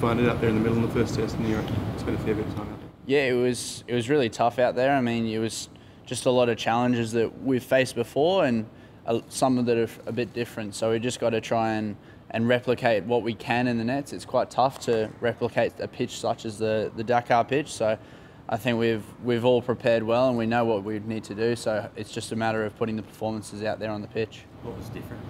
find it up there in the middle in the first test, and you spent a fair bit of time out there? Yeah, it was really tough out there. I mean, it was just a lot of challenges that we've faced before, and some of that are a bit different. So we just got to try and replicate what we can in the nets. It's quite tough to replicate a pitch such as the Dakar pitch. So I think we've all prepared well, and we know what we need to do. So it's just a matter of putting the performances out there on the pitch. What was different?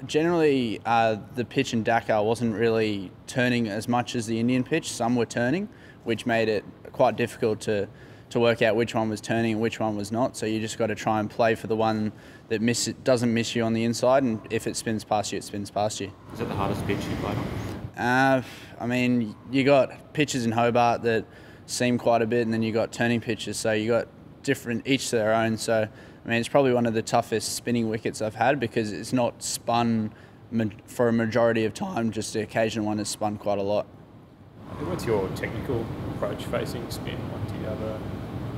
Generally, the pitch in Dakar wasn't really turning as much as the Indian pitch. Some were turning, which made it quite difficult to work out which one was turning and which one was not. So you just got to try and play for the one that doesn't miss you on the inside, and if it spins past you, it spins past you. Is that the hardest pitch you played on? I mean, you got pitches in Hobart that seam quite a bit, and then you got turning pitches, so you got different, each to their own. So I mean, it's probably one of the toughest spinning wickets I've had, because it's not spun for a majority of time, just the occasional one has spun quite a lot. What's your technical approach facing spin? Do you have a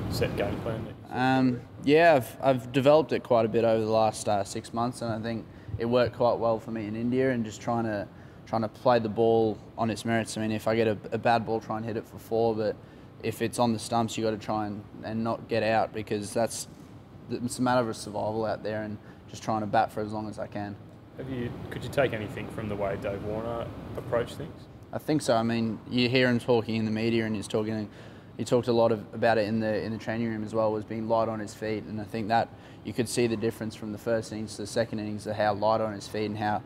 set game plan? Yeah, I've developed it quite a bit over the last 6 months, and I think it worked quite well for me in India, and just trying to play the ball on its merits. I mean, if I get a bad ball, try and hit it for 4, but if it's on the stumps, you got to try and not get out, because it's a matter of survival out there, and just trying to bat for as long as I can. Could you take anything from the way Dave Warner approached things? I think so. I mean, you hear him talking in the media, and he talked a lot about it in the training room as well, was being light on his feet, and I think that you could see the difference from the first innings to the second innings, of how light on his feet and how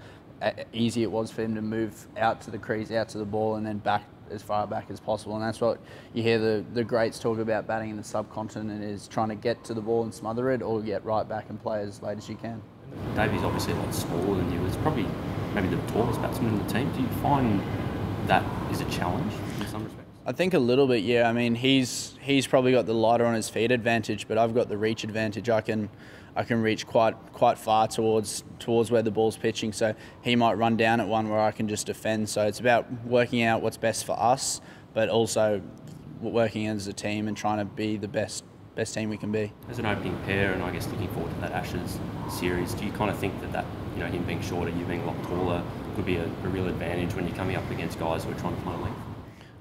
easy it was for him to move out to the crease, out to the ball, and then back as far back as possible. And that's what you hear the greats talk about batting in the subcontinent, is trying to get to the ball and smother it, or get right back and play as late as you can. Davey's obviously a lot smaller than you. It's probably maybe the tallest batsman in the team. Do you find that is a challenge in some respects? I think a little bit, yeah. I mean, he's probably got the lighter on his feet advantage, but I've got the reach advantage. I can reach quite far towards where the ball's pitching, so he might run down at one where I can just defend. So it's about working out what's best for us, but also working as a team and trying to be the best team we can be. As an opening pair, and I guess looking forward to that Ashes series, do you kind of think that him being shorter, you being a lot taller, could be a real advantage when you're coming up against guys who are trying to find length?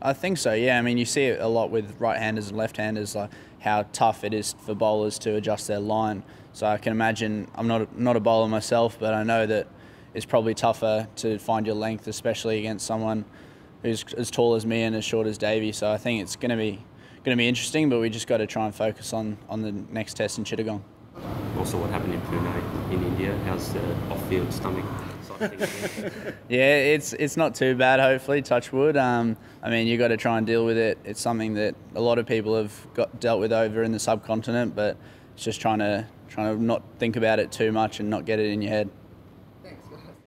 I think so, yeah. I mean, you see it a lot with right-handers and left-handers, like how tough it is for bowlers to adjust their line. So I can imagine, I'm not a bowler myself, but I know that it's probably tougher to find your length, especially against someone who's as tall as me and as short as Davey. So I think it's going to be interesting, but we just got to try and focus on the next test in Chittagong. Also, what happened in Pune in India? How's the off-field stomach side of things? Yeah, it's not too bad, hopefully, touch wood. I mean, you got to try and deal with it. It's something that a lot of people have dealt with over in the subcontinent, but it's just trying to not think about it too much and not get it in your head.